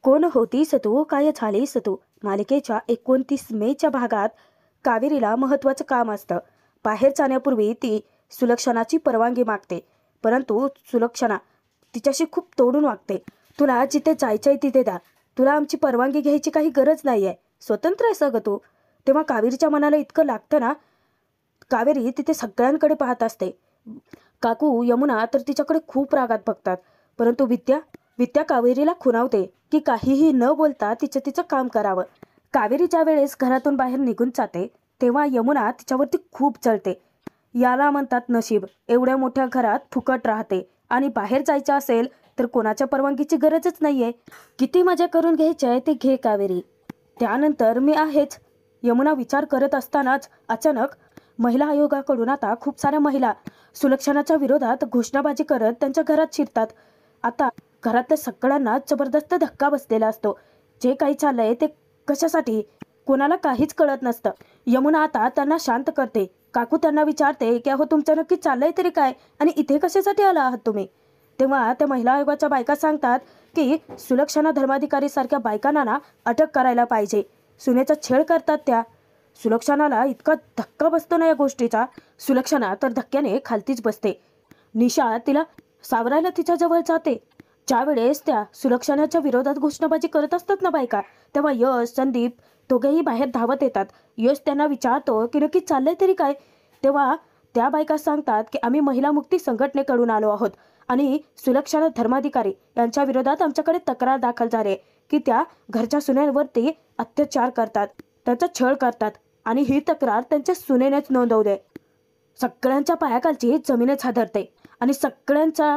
कोण होतीस तू, काय झालीस तू मालिकेच्या 29 मेच्या भागात कावेरीला महत्त्वाचं काम असतं. बाहेर जाण्यापूर्वी ती सुलक्षणाची परवानगी मागते, परंतु सुलक्षणा तिच्याशी खूप तोडून वागते. तुला जिथे जायचंय तिथे जा, तुला आमची परवानगी घ्यायची काही गरज नाही आहे, स्वतंत्र आहेस ग तू. तेव्हा कावेरीच्या मनाला इतकं लागतं ना. कावेरी तिथे सगळ्यांकडे पाहत असते. काकू यमुना तर तिच्याकडे खूप रागात बघतात, परंतु विद्या विद्या कावेरीला खुणावते की काहीही न बोलता तिचं काम करावं. कावेरी ज्या वेळेस घरातून बाहेर निघून जाते तेव्हा यमुना तिच्यावरती खूप जळते. याला म्हणतात नशीब, एवढ्या मोठ्या घरात फुकट राहते आणि बाहेर जायचं असेल तर कोणाच्या परवानगीची गरजच नाहीये. किती मजा करून घ्यायचंय ते घे कावेरी, त्यानंतर मी आहेच. यमुना विचार करत असतानाच अचानक महिला आयोगाकडून आता खूप साऱ्या महिला सुलक्षणाच्या विरोधात घोषणाबाजी करत त्यांच्या घरात शिरतात. आता घरातल्या सगळ्यांना जबरदस्त धक्का बसलेला असतो. जे काही चाललंय ते कशासाठी कोणाला काहीच कळत नसतं. यमुना आता त्यांना शांत करते. काकू त्यांना विचारते की अहो तुमचं नक्की चाललंय तरी काय आणि इथे कशासाठी आला आहात तुम्ही. तेव्हा त्या महिला आयोगाच्या बायका सांगतात की सुलक्षणा धर्माधिकारी सारख्या बायकांना ना अटक करायला पाहिजे. सुनेचा छळ करतात त्या. सुलक्षणाला इतका धक्का बसतो ना या गोष्टीचा. सुलक्षणा तर धक्क्याने खालतीच बसते. निशा तिला सावरायला तिच्या जवळ जाते. ज्या वेळेस त्या सुलक्षणाच्या विरोधात घोषणाबाजी करत असतात ना बायका, तेव्हा यश संदीप दोघेही बाहेर धावत येतात. यश त्यांना विचारतो की नक्की चाललंय तरी काय. तेव्हा त्या बायका सांगतात की आम्ही महिला मुक्ती संघटनेकडून आलो आहोत आणि सुलक्षणा धर्माधिकारी यांच्या विरोधात आमच्याकडे तक्रार दाखल झाली की त्या घरच्या सुनेवरती अत्याचार करतात, त्यांचा छळ करतात आणि ही तक्रार त्यांच्या सुनेनेच नोंदवली. सगळ्यांच्या पायाखालची जमीनच हादरते आणि सगळ्यांचा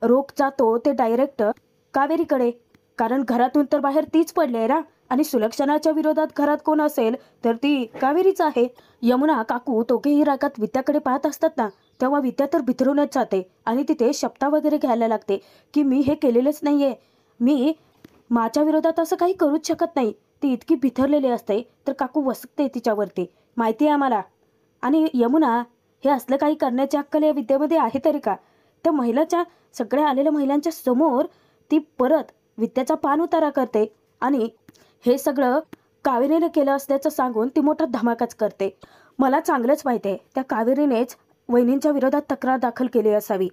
रोख जातो ते डायरेक्ट कावेरीकडे. कारण घरातून तर बाहेर तीच पडली आहे ना, आणि सुलक्षणाच्या विरोधात घरात कोण असेल तर ती कावेरीच आहे. यमुना काकू दोघेही रागात विद्याकडे पाहत असतात ना, तेव्हा विद्या तर बिथरूनच जाते आणि तिथे शपथा वगैरे घ्यायला लागते की मी हे केलेलंच नाहीये, मी माझ्या विरोधात असं काही करूच शकत नाही. ती इतकी बिथरलेली असते तर काकू वसकते तिच्यावरती, माहिती आहे आम्हाला. आणि यमुना हे असलं काही करण्याची अक्कल या विद्येमध्ये आहे तरी का. त्या महिलाच्या सगळ्या आलेल्या महिलांच्या समोर ती परत विद्याचा पान उतारा करते आणि हे सगळं कावेरीने केलं असल्याचं सांगून ती मोठा धमाकाच करते. मला चांगलंच माहिती आहे त्या कावेरीनेच वहिनींच्या विरोधात तक्रार दाखल केली असावी.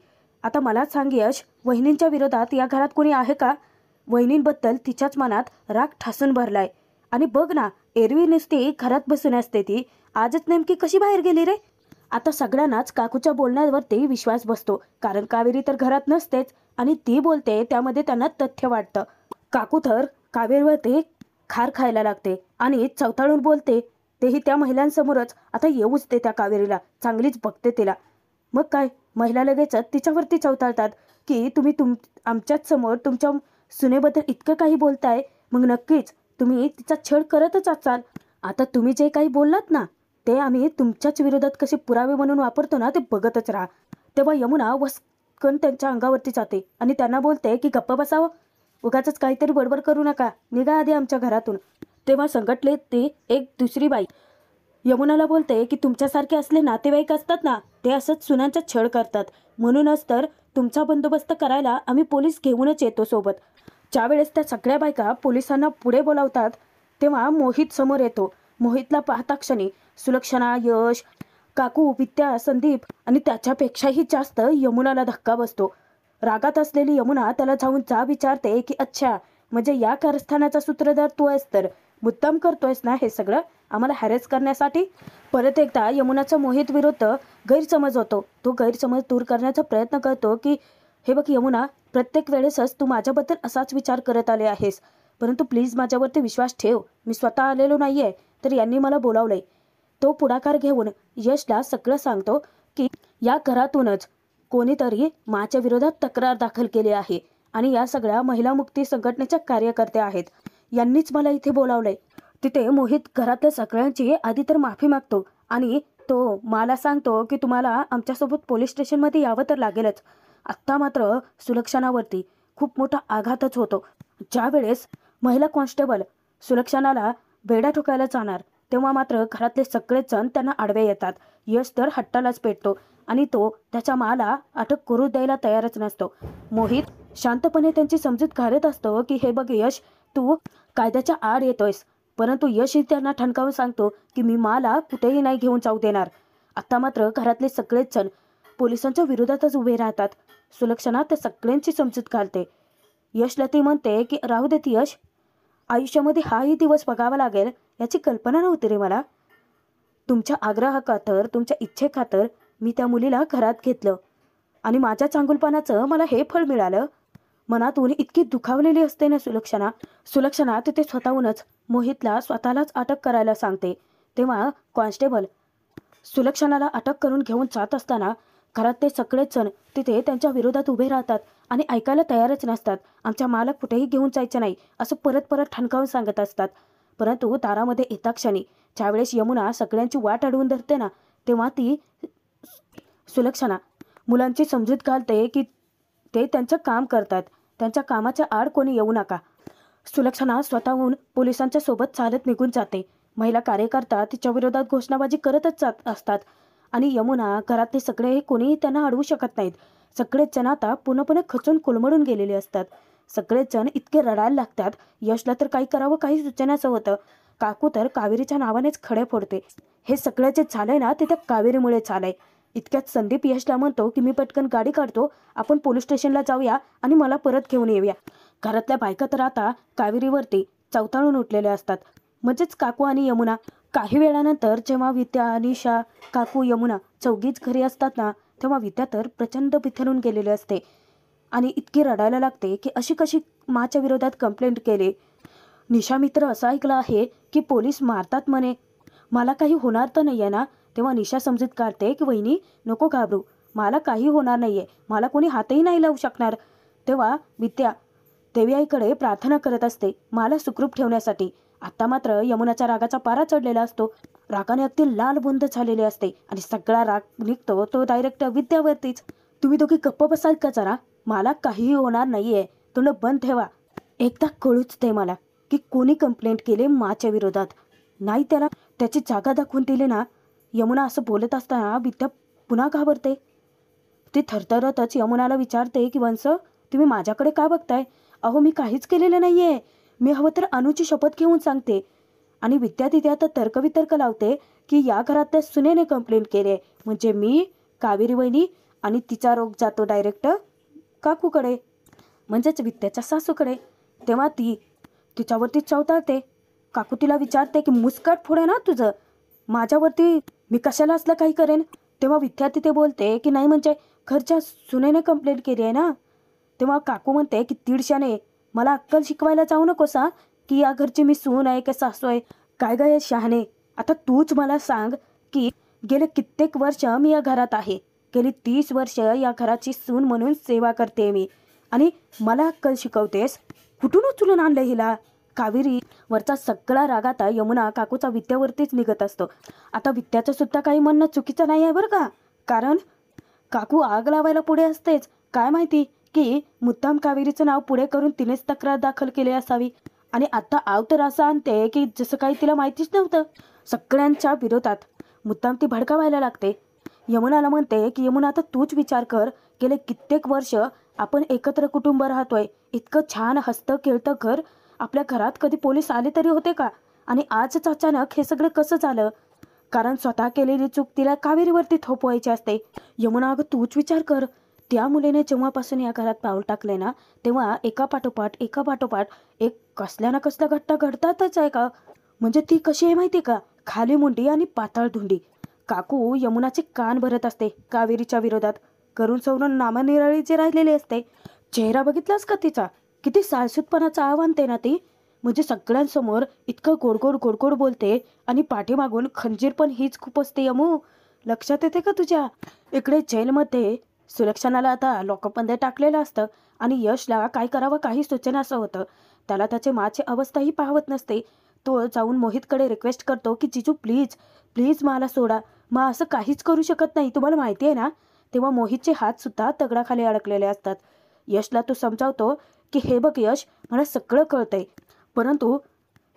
आता मला सांग यश, वहिनींच्या विरोधात या घरात कोणी आहे का. वहिनींबद्दल तिच्याच मनात राग ठासून भरलाय. आणि बघ ना, एरवी नुसती घरात बसून असते ती, आजच नेमकी कशी बाहेर गेली रे. आता सगळ्यांनाच काकूच्या बोलण्यावरती विश्वास बसतो, कारण कावेरी तर घरात नसतेच आणि ती बोलते त्यामध्ये त्यांना तथ्य वाटतं. काकू तर कावेरीवरती खार खायला लागते आणि चवताळून बोलते, तेही त्या महिलांसमोरच. आता येऊच दे त्या कावेरीला, चांगलीच बघते तिला. मग काय, महिला लगेचच तिच्यावरती चवताळतात की तुम्ही आमच्याच समोर तुमच्या सुनेबद्दल इतकं काही बोलताय, मग नक्कीच तुम्ही तिचा छळ करतच असाल. आता तुम्ही जे काही बोललात ना ते आम्ही तुमच्याच विरोधात कसे पुरावे म्हणून वापरतो ना ते बघतच राहा. तेव्हा यमुना वस्कन त्यांच्या अंगावरती जाते आणि त्यांना बोलते की गप्प बसावं, उगाच काहीतरी बडबड करू नका, निघा आधी आमच्या घरातून. तेव्हा संघटनेत ती एक दुसरी बाई यमुनाला बोलते की तुमच्यासारखे असले नातेवाईक असतात ना, ते असंच सुनांचा छळ करतात, म्हणूनच तर तुमचा बंदोबस्त करायला आम्ही पोलीस घेऊनच येतो सोबत. ज्यावेळेस त्या सगळ्या बायका पोलिसांना पुढे बोलावतात तेव्हा मोहित समोर येतो. मोहितला पाहता क्षणी सुलक्षणा, यश, काकू, विद्या, संदीप आणि त्याच्यापेक्षाही जास्त यमुनाला धक्का बसतो. रागात असलेली यमुना त्याला जाऊन विचारते की अच्छा, म्हणजे या कारस्थानाचा सूत्रधार तू आहेस, तर मुद्दाम करतोयस ना हे सगळं आम्हाला हॅरेस करण्यासाठी. परत एकदा यमुनाचा मोहित विरुद्ध गैरसमज होतो. तो गैरसमज दूर करण्याचा प्रयत्न करतो की हे बघ यमुना, प्रत्येक वेळेसच तू माझ्याबद्दल असाच विचार करत आले आहेस, परंतु प्लीज माझ्यावरती विश्वास ठेव, मी स्वतः आलेलो नाहीये, तर यांनी मला बोलावलंय. तो पुढाकार घेऊन यशला सगळं सांगतो की या घरातूनच कोणीतरी माझ्या विरोधात तक्रार दाखल केली आहे आणि या सगळ्या महिला मुक्ती संघटनेच्या कार्यकर्त्या आहेत, यांनीच मला इथे बोलावलंय. तिथे मोहित घरातल्या सगळ्यांची आधी तर माफी मागतो आणि तो मला सांगतो की तुम्हाला आमच्यासोबत पोलीस स्टेशनमध्ये यावं तर लागेलच. आत्ता मात्र सुलक्षणावरती खूप मोठा आघातच होतो. ज्या वेळेस महिला कॉन्स्टेबल सुलक्षणाला बेड्या ठोकायला जाणार तेव्हा मात्र घरातले सगळेच जण त्यांना आडवे येतात. यश तर हट्टालाच पेटतो आणि तो त्याच्या माला अटक करू द्यायला तयारच नसतो. मोहित शांतपणे त्यांची समजूत घालत असतो की हे बघ यश, तू कायद्याच्या आड येतोयस. परंतु यशही त्यांना ठणकावून सांगतो की मी मला कुठेही नाही घेऊन जाऊ देणार. आता मात्र घरातले सगळेच जण पोलिसांच्या विरोधातच उभे राहतात. सुलक्षणा त्या सगळ्यांची समजूत घालते. यशला ती म्हणते की राहू देत यश, आयुष्यामध्ये हाही दिवस बघावा लागेल याची कल्पना नव्हती रे मला. तुमच्या आग्रहाखातर, तुमच्या इच्छेखातर मी त्या मुलीला घरात घेतलं आणि माझ्या चांगुलपणाचं मला हे फळ मिळालं. मनातून इतकी दुखावलेली असते ना सुलक्षणा तिथे स्वतःहूनच मोहितला स्वतःलाच अटक करायला सांगते. तेव्हा कॉन्स्टेबल सुलक्षणाला अटक करून घेऊन जात असताना घरात ते सगळेच जण तिथे त्यांच्या विरोधात उभे राहतात आणि ऐकायला तयारच नसतात. आमच्या माला कुठेही घेऊन जायचं नाही असं परत परत ठणकावून सांगत असतात. परंतु दारामध्ये येता क्षणी ज्यावेळेस यमुना सगळ्यांची वाट अडवून धरते ना, तेव्हा ती सुलक्षणा मुलांची समजूत घालते की ते त्यांचं काम करतात, त्यांच्या कामाच्या आड कोणी येऊ नका. सुलक्षणा स्वतःहून पोलिसांच्या सोबत चालत निघून जाते. महिला कार्यकर्ता तिच्या विरोधात घोषणाबाजी करतच जात असतात आणि यमुना, घरातले सगळे कोणीही त्यांना अडवू शकत नाहीत. सगळेच जण आता पूर्णपणे खचून कोलमडून गेलेले असतात. सगळेच जण इतके रडायला लागतात. यशला तर काही करावं काही सुचेनाचं होतं. काकू तर कावेरीच्या नावानेच खडे फोडते. हे सगळं जे झालंय ना ते त्या कावेरीमुळे झालंय. इतक्यात संदीप यशला म्हणतो की मी पटकन गाडी काढतो, आपण पोलीस स्टेशनला जाऊया आणि मला परत घेऊन येऊया. घरातल्या बायका तर आता कावेरीवरती चवताळून उठलेल्या असतात, म्हणजेच काकू आणि यमुना. काही वेळानंतर जेव्हा विद्या, निशा, काकू, यमुना चौघीच घरी असतात ना, तेव्हा विद्या तर प्रचंड बिथरून गेलेली असते आणि इतकी रडायला लागते की अशी कशी माच्या विरोधात कंप्लेंट केली. निशा मित्र असं ऐकलं आहे की पोलीस मारतात म्हणे, मला काही होणार तर नाही आहे ना. तेव्हा निशा समजूत काढते की वहिनी नको घाबरू, मला काही होणार नाही आहे, मला कोणी हातही नाही लावू शकणार. तेव्हा विद्या देवी आईकडे प्रार्थना करत असते मला सुखरूप ठेवण्यासाठी. आता मात्र यमुनाच्या रागाचा पारा चढलेला असतो. रागाने अगदी लाल बुंद झालेले असते आणि सगळा राग निघतो तो डायरेक्ट विद्यावरतीच. तुम्ही दोघी गप्प बसाल का जरा, मला काहीही होणार नाहीये, तोंड बंद ठेवा. एकदा कळूच दे मला की कोणी कंप्लेंट केली माच्या विरोधात, नाही त्याला त्याची जागा दाखवून दिली ना. यमुना असं बोलत असताना विद्या पुन्हा घाबरते. ती थरथरतच यमुनाला विचारते की वंश, तुम्ही माझ्याकडे का बघताय? अहो मी काहीच केलेलं नाहीये, मी हवं तर अनुची शपथ घेऊन सांगते. आणि विद्या तिथे आता तर्कवितर्क लावते की या घरात त्या सुनेने कंप्लेंट केली आहे, म्हणजे मी, कावेरी वहिनी आणि तिचा रोग जातो डायरेक्ट काकूकडे, म्हणजेच विद्याच्या सासूकडे. तेव्हा ती तिच्यावरती चवताळते. काकू तिला विचारते की मुस्कट फोडे ना तुझं, माझ्यावरती मी कशाला असलं काही करेन. तेव्हा विद्या तिथे बोलते की नाही म्हणजे घरच्या सुनेने कंप्लेंट केली आहे ना. तेव्हा काकू म्हणते की दीडशाने मला अक्कल शिकवायला जाऊ नकोस की या घरची मी सून आहे का सासू आहे. काय गं शहाणे, आता तूच मला सांग की गेले कित्येक वर्ष मी या घरात आहे, गेली 30 वर्ष या घराची सून म्हणून सेवा करते मी, आणि मला अक्कल शिकवतेस? कुठून उचलून आणलं हिला? कावेरी वरचा सगळा राग आता यमुना काकूचा विद्यावरतीच निघत असतो. आता विद्याचं सुद्धा काही म्हणणं चुकीचं नाही आहे बरं का, कारण काकू आग लावायला पुढे असतेच. काय माहिती की मुद्दाम कावेरीचं नाव पुढे करून तिनेच तक्रार दाखल केली असावी, आणि आता आव तर असं आणते की जसं काही तिला माहितीच नव्हतं. सगळ्यांच्या विरोधात मुद्दाम ती भडकावायला लागते. यमुनाला म्हणते की यमुना आता तूच विचार कर, गेले कित्येक वर्ष आपण एकत्र कुटुंब राहतोय, इतकं छान हसतं खेळतं घर, आपल्या घरात कधी पोलीस आले तरी होते का? आणि आजच अचानक हे सगळं कसं झालं? कारण स्वतः केलेली चूक तिला कावेरीवरती थोपवायची असते. यमुना अगं तूच विचार कर, त्या मुलीने जेव्हापासून या घरात पाऊल टाकले ना, तेव्हा एका पाठोपाठ एक कसल्या ना कसल्या घटना घडतातच आहे का. म्हणजे ती कशी आहे माहिती का, खाली मुंडी आणि पाताळ धुंडी. काकू यमुनाचे कान भरत असते कावेरीच्या विरोधात, करून सवरून नामनिराळीचे राहिलेले असते. चेहरा बघितलास का तिचा, किती साळसूतपणाचा आव्हानते ना ती. म्हणजे सगळ्यांसमोर इतकं गोडगोड बोलते आणि पाठीमागून खंजीर पण हीच खूप असते. यमू, लक्षात येते का तुझ्या? इकडे जेलमध्ये सुलक्षणाला आता लॉकअपमध्ये टाकलेलं असतं आणि यशला काय करावं काही सूचना असं होतं. त्याला त्याचे माची अवस्थाही पाहवत नसते. तो जाऊन मोहितकडे रिक्वेस्ट करतो की जिजू प्लीज प्लीज मला सोडा, मग असं काहीच करू शकत नाही, तुम्हाला माहिती आहे ना. तेव्हा मोहितचे हात सुद्धा दगडाखाली अडकलेले असतात. यशला तो समजावतो की हे बघ यश, मला सगळं कळतंय, परंतु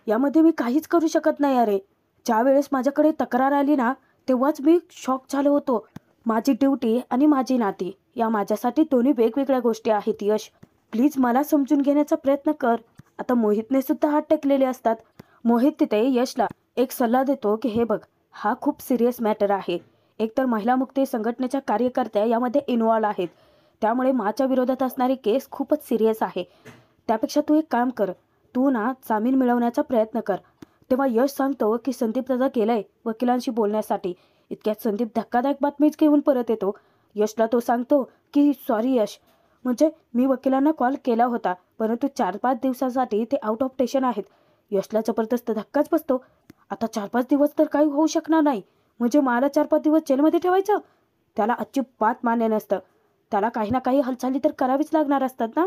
यामध्ये मी काहीच करू शकत नाही. अरे ज्या वेळेस माझ्याकडे तक्रार आली ना, तेव्हाच मी शॉक झालो होतो. माझी ड्युटी आणि माझी नाती या माझ्यासाठी दोन्ही वेगवेगळ्या गोष्टी आहेत यश. प्लीज मला समजून घेण्याचा प्रयत्न कर. आता मोहितने सुद्धा हात टेकलेले असतात. मोहित तिथे यशला एक सल्ला देतो की हे बघ, हा खूप सिरियस मॅटर आहे. एकतर महिला मुक्ती संघटनेच्या कार्यकर्त्या यामध्ये इन्व्हॉल्व आहेत, त्यामुळे माच्या विरोधात असणारी केस खूपच सिरियस आहे. त्यापेक्षा तू एक काम कर, तू ना जामीन मिळवण्याचा प्रयत्न कर. तेव्हा यश सांगतो की संदीप दादा गेलाय वकिलांशी बोलण्यासाठी. इतक्यात संदीप धक्कादायक बातमीच घेऊन परत येतो. यशला तो सांगतो की सॉरी यश, म्हणजे मी वकिलांना कॉल केला होता, परंतु 4-5 दिवसासाठी ते आउट ऑफ स्टेशन आहेत. यशला जबरदस्त धक्काच बसतो. आता 4-5 दिवस तर काही होऊ शकणार नाही, म्हणजे मला 4-5 दिवस जेलमध्ये ठेवायचं? त्याला अजिबात मान्य नसतं. त्याला काही ना काही हालचाली तर करावीच लागणार असतात ना.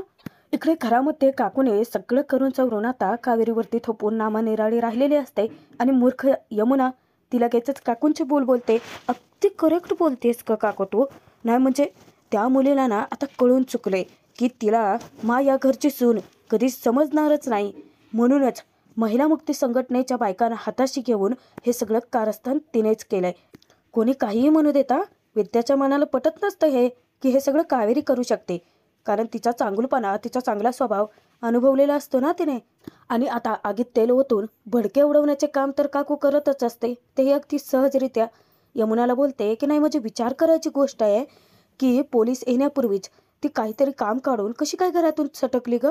इकडे घरामध्ये काकूने सगळं करून चवरून आता कावेरीवरती थोपून नामा निराळी राहिलेली असते आणि मूर्ख यमुना ती लगेचच काकूंची बोलते. अगदी करेक्ट बोलतेस का काकू तू? नाही म्हणजे त्या मुलीला ना आता कळून चुकले की तिला या घरची सून कधीच समजणारच नाही. म्हणूनच महिला मुक्ती संघटनेच्या बायकांना हाताशी घेऊन हे सगळं कारस्थान तिनेच केलंय. कोणी काहीही म्हणू देता विद्याच्या मनाला पटत नसतं हे सगळं कावेरी करू शकते, कारण तिचा चांगुलपणा, तिचा चांगला स्वभाव अनुभवलेला असतो ना तिने. आणि आता आगीत तेल ओतून भडके उडवण्याचे काम तर काकू करतच असते. तेही अगदी सहजरित्या यमुनाला बोलते की नाही, म्हणजे विचार करायची गोष्ट आहे की पोलीस येण्यापूर्वीच ती काहीतरी काम काढून कशी काय घरातून सटकली ग.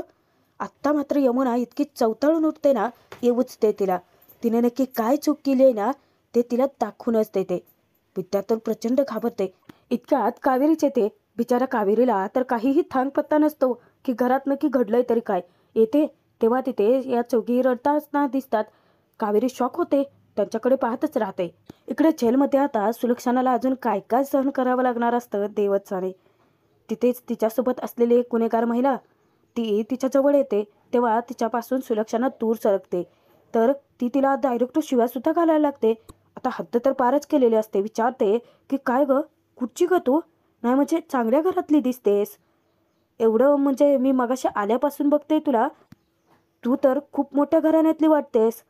आत्ता मात्र यमुना इतकी चवताळून उठते ना, येऊच दे तिला. तिने नक्की काय चूक केली आहे ना ते तिला दाखवूनच देते. विद्या तर प्रचंड घाबरते. इतक्यात कावेरीच येते. बिचारा कावेरीला तर काहीही थांग पत्ता नसतो की घरात नक्की घडलंय तरी काय. येते तेव्हा तिथे या चौघी रडताना दिसतात. कावेरी शॉक होते, त्यांच्याकडे पाहतच राहते. इकडे जेलमध्ये आता सुलक्षणाला अजून काय काय सहन करावं लागणार असतं देवच जाणे. तिथेच तिच्यासोबत असलेली एक गुन्हेगार महिला ती तिच्याजवळ येते, तेव्हा तिच्यापासून सुलक्षणा दूर सरकते. तर ती तिला डायरेक्ट शिव्या सुद्धा घालायला लागते. आता हद्द तर पारच केलेली असते. विचारते की काय ग, कुठची ग तू? नाही म्हणजे चांगल्या घरातली दिसतेस. एवढं म्हणजे मी मगाशी आल्यापासून बघते तुला, तू तर खूप मोठ्या घराण्यातली वाटतेस.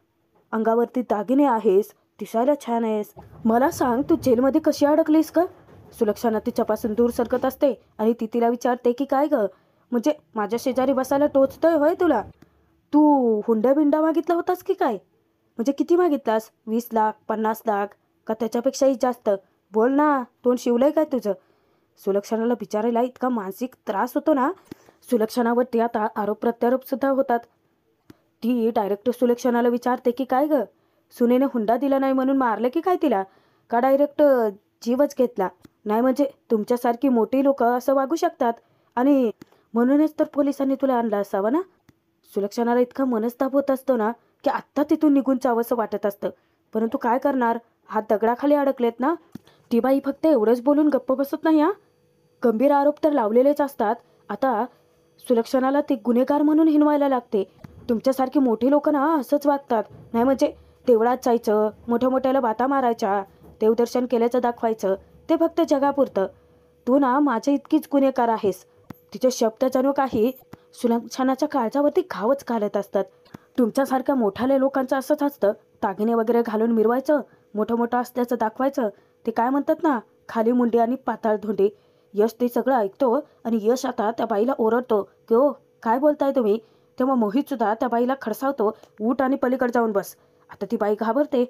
अंगावरती दागिने आहेस, दिसायला छान आहेस. मला सांग, तू जेलमध्ये कशी अडकलीस का? सुलक्षणा तिच्यापासून दूर सरकत असते आणि ती तिला विचारते की काय ग, म्हणजे माझ्या शेजारी बसायला टोचतोय होय तुला? तू हुंडा बिंडा मागितला होतास की काय? म्हणजे किती मागितलास? 20 लाख, 50 लाख का त्याच्यापेक्षाही जास्त? बोल ना, तोंड शिवलंय काय तुझं? सुलक्षणाला बिचारायला इतका मानसिक त्रास होतो ना. सुलक्षणावरती आता आरोप प्रत्यारोप सुद्धा होतात. ती डायरेक्ट सुलक्षणाला विचारते की काय ग, सुनेने हुंडा दिला नाही म्हणून मारले की काय तिला, का डायरेक्ट जीवच घेतला? नाही म्हणजे तुमच्यासारखी मोठी लोक असं वागू शकतात आणि म्हणूनच तर पोलिसांनी तुला आणलं असावं ना. सुलक्षणाला इतका मनस्ताप होत असतो ना की आत्ता तिथून निघून जावंसं वाटत असतं, परंतु काय करणार, हात दगडाखाली अडकलेत ना. ती बाई फक्त एवढंच बोलून गप्प बसत नाही हा, गंभीर आरोप तर लावलेलेच असतात. आता सुलक्षणाला ते गुन्हेगार म्हणून हिनवायला लागते. तुमच्यासारखी मोठी लोक ना असंच वागतात. नाही म्हणजे देवळात जायचं, मोठ्या मोठ्याला बाता मारायच्या, देवदर्शन केल्याचं दाखवायचं, ते फक्त जगापुरतं. तू ना माझ्या इतकीच गुन्हेगार आहेस. तिचे शब्द जणू काही सुलक्षणाच्या काळजावरती घावच घालत असतात. तुमच्यासारख्या मोठ्याल्या लोकांचं असंच असतं, दागिने वगैरे घालून मिरवायचं, मोठं मोठं असल्याचं दाखवायचं. ते काय म्हणतात ना, खाली मुंडी आणि पाताळ धोंडे. यश ते सगळं ऐकतो आणि यश आता त्या बाईला ओरडतो की ओ काय बोलताय तुम्ही. तेव्हा मोहित सुद्धा त्या बाईला खडसावतो, उठ आणि पलीकडे जाऊन बस. आता ती बाई घाबरते.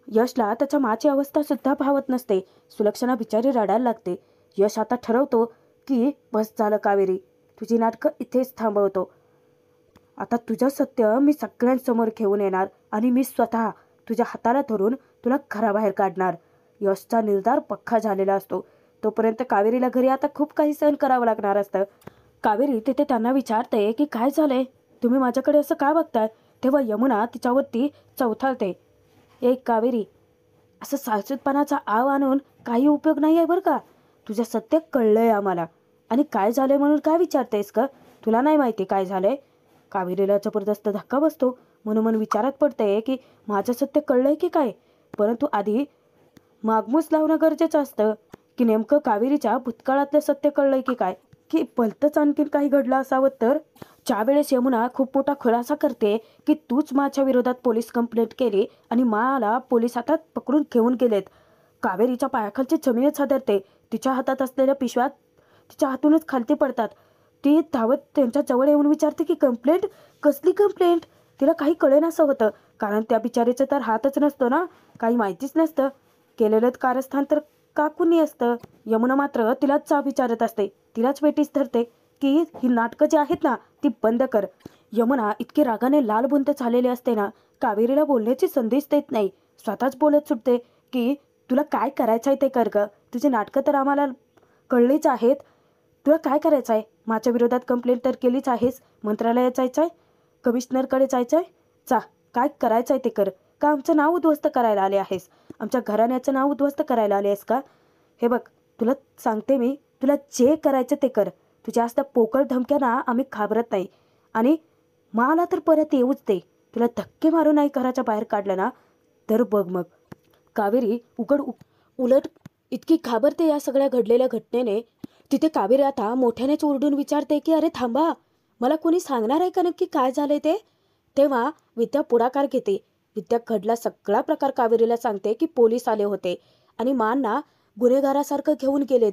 यशला त्याच्या माची अवस्था सुद्धा भावत नसते. सुलक्षणा बिचारी रडायला लागते. यश आता ठरवतो की बस झालं कावेरी, तुझी नाटकं इथेच थांबवतो. आता तुझं सत्य मी सगळ्यांसमोर घेऊन येणार आणि मी स्वतः तुझ्या हाताला धरून तुला घराबाहेर काढणार. यशचा निर्धार पक्का झालेला असतो. तोपर्यंत कावेरीला घरी आता खूप काही सहन करावं लागणार असतं. कावेरी तिथे त्यांना विचारते की काय झालंय, तुम्ही माझ्याकडे असं का बघताय. तेव्हा यमुना तिच्यावरती चौथाळते. एक कावेरी, असं सासूतपणाचा आव आणून काही उपयोग नाही आहे बरं का. तुझं सत्य कळलंय आम्हाला, आणि काय झालंय म्हणून काय विचारतेस का, तुला नाही माहिती काय झालंय. कावेरीला जबरदस्त धक्का बसतो. म्हणून विचारात पडते की माझं सत्य कळलंय की काय. परंतु आधी मागमूस लावणं गरजेचं असतं की नेमकं कावेरीच्या भूतकाळातलं सत्य कळलंय की काय, की भलतंच आणखीन काही घडलं असावं तर. ज्यावेळेस यमुना खूप मोठा खुलासा करते की तूच माझ्या विरोधात पोलीस कंप्लेंट केली आणि मला पोलीस हातात पकडून घेऊन गेलेत, कावेरीच्या पायाखालची जमीनच हादरते. तिच्या हातात असलेल्या पिशव्या तिच्या हातूनच खालती पडतात. ती धावत त्यांच्या जवळ येऊन विचारते की कंप्लेंट? कसली कंप्लेंट? तिला काही कळेनासं होतं, कारण त्या बिचारीचं तर हातच नसतो ना, काही माहितीच नसतं. केलेलं कारस्थान तर काकूंनी असतं. यमुना मात्र तिलाच विचारत असते, तिलाच वेटीस धरते की ही नाटकं जी आहेत ना ती बंद कर. यमुना इतकी रागाने लालबुंद झालेली असते ना, कावेरीला बोलण्याची संधीच देत नाही. स्वतःच बोलत सुटते की तुला काय करायचं आहे ते कर ग. तुझी नाटकं तर आम्हाला कळलीच आहेत. तुला काय करायचं आहे? माझ्या विरोधात कंप्लेंट तर केलीच आहेस. मंत्रालयात जायचं आहे, कमिशनरकडे जायचं आहे, जा. काय करायचं आहे ते कर. का आमचं नाव उद्ध्वस्त करायला आले आहेस? आमच्या घराण्याचं नाव उद्ध्वस्त करायला आले आहेस का? हे बघ, तुला सांगते मी, तुला जे करायचं ते कर. तुझ्या असता पोकळ धमक्या ना आम्ही घाबरत नाही. आणि मला तर परत येऊच दे. तुला धक्के मारून नाही घराच्या बाहेर काढलं ना तर बघ मग. कावेरी उलट इतकी घाबरते या सगळ्या घडलेल्या घटनेने. तिथे कावेरी आता मोठ्यानेच ओरडून विचारते की अरे थांबा, मला कोणी सांगणार आहे का नक्की काय झालंय ते? तेव्हा विद्या पुढाकार घेते. विद्या घडला सगळा प्रकार कावेरीला सांगते की पोलीस आले होते आणि मांना गुन्हेगारासारखं घेऊन गेलेत.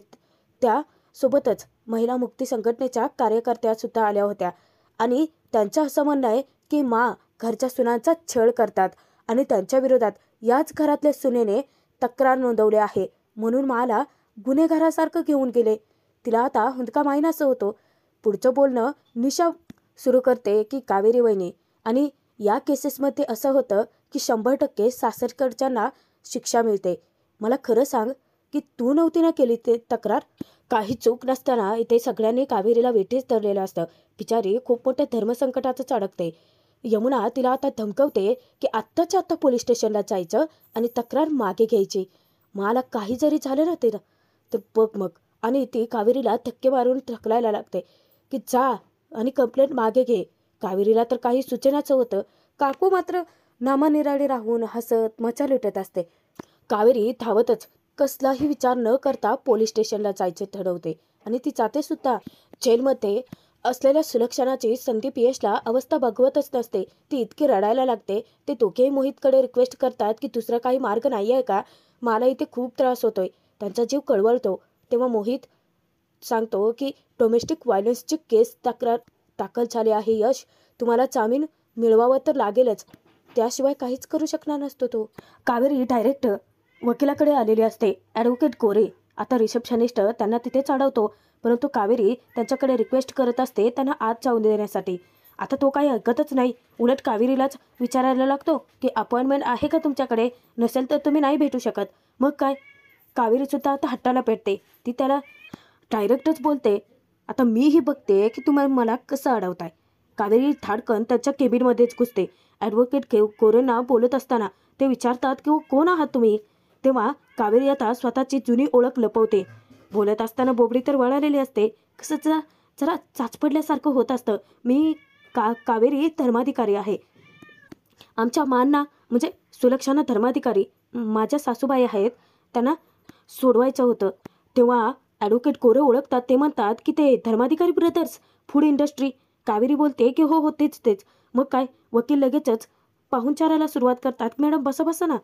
त्यासोबतच महिला मुक्ती संघटनेच्या कार्यकर्त्या सुद्धा आल्या होत्या आणि त्यांचं असं म्हणणं आहे की घरच्या सुनांचा छळ करतात आणि त्यांच्या विरोधात याच घरातल्या सुनेने तक्रार नोंदवली आहे, म्हणून मला गुन्हेगारासारखं घेऊन गेले. तिला आता हुंदका माहिनासं होतो. पुढचं बोलणं निशा सुरू करते की कावेरी वहिनी, आणि या केसेसमध्ये असं होतं की 100% सासरकडच्यांना शिक्षा मिळते. मला खरं सांग की तू नव्हती ना केली ते तक्रार? काही चूक नसताना इथे सगळ्यांनी कावेरीला वेठीस धरलेलं असतं. बिचारी खूप मोठ्या धर्मसंकटातच अडकते. यमुना तिला आता धमकवते की आत्ताच्या आत्ता पोलीस स्टेशनला जायचं आणि तक्रार मागे घ्यायची. मला काही जरी झालं ना ते तर बघ मग. आणि ती कावेरीला धक्के मारून ढकलायला लागते की जा आणि कंप्लेंट मागे घे. कावेरीला तर काही सुचनाचं होतं. काकू मात्र नामानिराळी राहून हसत मजा लुटत असते. कावेरी धावतच कसलाही विचार न करता पोलीस स्टेशनला जायचे ठरवते आणि ती जाते सुद्धा. जेलमध्ये असलेल्या सुलक्षणाची संदीप यशला अवस्था बघवतच नसते. ती इतकी रडायला लागते. ते दोघेही मोहितकडे रिक्वेस्ट करतात की दुसरा काही मार्ग नाही आहे का? मला इथे खूप त्रास होतोय. त्यांचा जीव कळवळतो. तेव्हा मोहित सांगतो की डोमेस्टिक व्हायलन्सची केस दाखल झाली आहे यश. तुम्हाला जामीन मिळवावं तर लागेलच, त्याशिवाय काहीच करू शकणार नसतो तो. कावेरी डायरेक्ट वकिलाकडे आलेली असते. ॲडव्होकेट गोरे आता रिसेप्शनिस्ट त्यांना तिथेच अडवतो, परंतु कावेरी त्यांच्याकडे रिक्वेस्ट करत असते त्यांना आत जाऊन देण्यासाठी. आता तो काही ऐकतच नाही. उलट कावेरीलाच विचारायला लागतो की अपॉइंटमेंट आहे का तुमच्याकडे? नसेल तर तुम्ही नाही भेटू शकत. मग काय, कावेरीसुद्धा आता हट्टाला पेटते. ती त्याला डायरेक्टच बोलते, आता मीही बघते की तुम्हाला मला कसं अडवताय. कावेरी धाडकन त्यांच्या केबिनमध्येच घुसते. ॲडव्होकेट गोरेंना बोलत असताना ते विचारतात की कोण आहात तुम्ही? तेव्हा कावेरी आता स्वतःची जुनी ओळख लपवते. बोलत असताना बोबडी तर वळालेली असते. कसं जरा चाचपडल्यासारखं होत असतं. मी कावेरी धर्माधिकारी आहे. आमच्या मांना म्हणजे सुलक्षणा धर्माधिकारी माझ्या सासूबाई आहेत, त्यांना सोडवायचं होतं. तेव्हा ॲडव्होकेट गोरे ओळखतात. ते म्हणतात की ते Dharmadhikari brothers food industry. Kaveri बोलते की हो तेच. मग काय, वकील लगेचच पाहुणचाराला सुरुवात करतात. मॅडम बसा ना.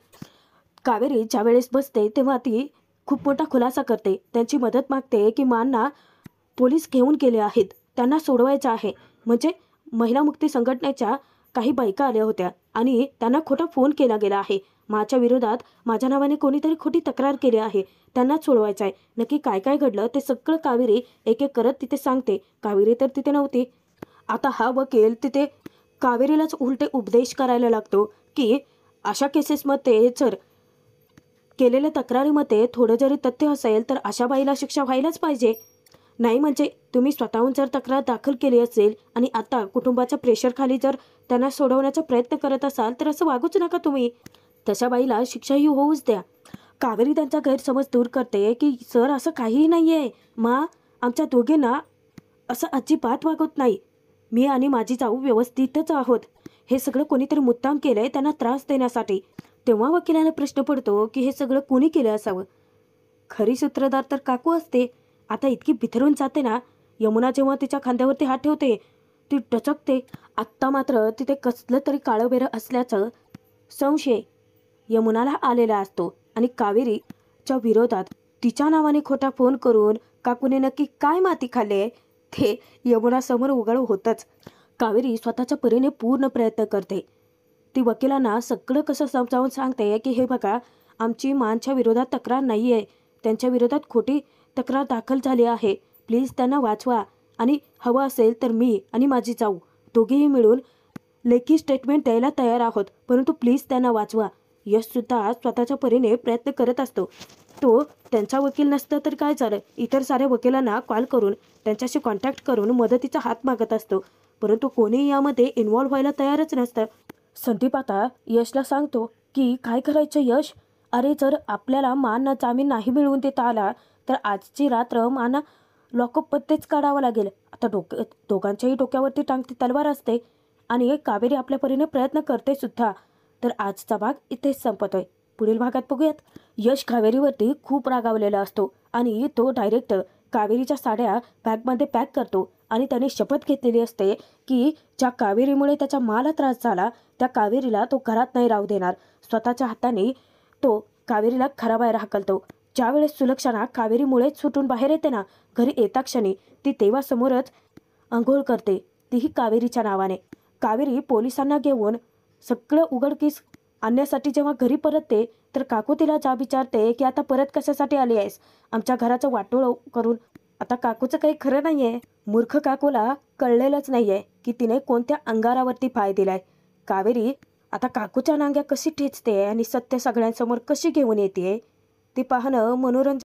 कावेरी ज्यावेळेस बसते तेव्हा ती खूप मोठा खुलासा करते. त्यांची मदत मागते की मांना पोलीस घेऊन गेले आहेत, त्यांना सोडवायचं आहे. म्हणजे महिला मुक्ती संघटनेच्या काही बायका आल्या होत्या आणि त्यांना खोटा फोन केला गेला आहे. माझ्या विरोधात माझ्या नावाने कोणीतरी खोटी तक्रार केली आहे, त्यांनाच सोडवायचं आहे. नक्की काय काय घडलं ते सगळं कावेरी एक एक करत तिथे सांगते. कावेरी तर तिथे नव्हती. आता हा वकील तिथे कावेरीलाच उलटे उपदेश करायला लागतो की अशा केसेसमध्ये जर केलेल्या तक्रारीमध्ये थोडं जरी तथ्य असेल तर अशा बाईला शिक्षा व्हायलाच पाहिजे. नाही म्हणजे तुम्ही स्वतःहून जर तक्रार दाखल केली असेल आणि आता कुटुंबाच्या प्रेशरखाली जर त्यांना सोडवण्याचा प्रयत्न करत असाल तर असं वागूच नका तुम्ही. तशा बाईला शिक्षाही होऊच द्या. कावेरी त्यांचा गैरसमज दूर करते की सर असं काहीही नाही आहे. आमच्या दोघींना असं अजिबात वागत नाही. मी आणि माझी जाऊ व्यवस्थितच आहोत. हे सगळं कोणीतरी मुद्दाम केलंय त्यांना त्रास देण्यासाठी. तेव्हा वकिलाला प्रश्न पडतो की हे सगळं कोणी केलं असावं? खरी सूत्रधार तर काकू असते. आता इतकी बिथरून जाते ना. यमुना जेव्हा तिच्या खांद्यावरती हात ठेवते ती टचकते. आत्ता मात्र तिथे कसलं तरी काळंबेरं असल्याचं संशय यमुनाला आलेला असतो आणि कावेरीच्या विरोधात तिच्या नावाने खोटा फोन करून काकूने नक्की काय माती खाल्ले ते यमुनासमोर उघड होतंच. कावेरी स्वतःच्या परीने पूर्ण प्रयत्न करते. ती वकिलांना सगळं कसं समजावून सांगते की हे बघा, आमची मानच्या विरोधात तक्रार नाही आहे, त्यांच्या विरोधात खोटी तक्रार दाखल झाली आहे, प्लीज त्यांना वाचवा आणि हवं असेल तर मी आणि माझी जाऊ दोघेही मिळून लेखी स्टेटमेंट द्यायला तयार आहोत, परंतु प्लीज त्यांना वाचवा. यशसुद्धा स्वतःच्या परीने प्रयत्न करत असतो. तो त्यांचा वकील नसतं तर काय झालं, इतर साऱ्या वकिलांना कॉल करून त्यांच्याशी कॉन्टॅक्ट करून मदतीचा हात मागत असतो, परंतु कोणीही यामध्ये इन्व्हॉल्व्ह व्हायला तयारच नसतं. संदीप आता यशला सांगतो की काय करायचं यश, अरे जर आपल्याला मानना जामीन नाही मिळवून देता आला तर आजची रात्र माना लॉकअपमध्येच काढावं लागेल. आता दोघांच्याही डोक्यावरती टांगती तलवार असते आणि कावेरी आपल्या परीने प्रयत्न करते सुद्धा. तर आजचा भाग इथेच संपतोय. पुढील भागात बघूयात. यश कावेरीवरती खूप रागावलेला असतो आणि तो डायरेक्ट कावेरीच्या साड्या बॅगमध्ये पॅक करतो आणि त्याने शपथ घेतलेली असते की ज्या कावेरीमुळे त्याच्या माला त्रास झाला त्या कावेरीला तो घरात नाही राहू देणार. स्वतःच्या हाताने तो कावेरीला घराबाहेर हाकलतो. ज्यावेळेस सुलक्षणा कावेरीमुळेच सुटून बाहेर येते ना, घरी येता क्षणी ती देवासमोरच आंघोळ करते, तीही कावेरीच्या नावाने. कावेरी पोलिसांना घेऊन सगळं उघडकीस आणण्यासाठी जेव्हा घरी परतते तर काकू तिला जा विचारते की आता परत कशासाठी आली आहेस, आमच्या घराचं वाटोळं करून. आता काकूचं काही खरं नाहीये. मूर्ख काकूला कळलेलंच नाहीये की तिने कोणत्या अंगारावरती पाय दिलाय. कावेरी आता काकूच्या नांग्या कशी ठेचते आणि सत्य सगळ्यांसमोर कशी घेऊन येते ते पाहणं मनोरंजन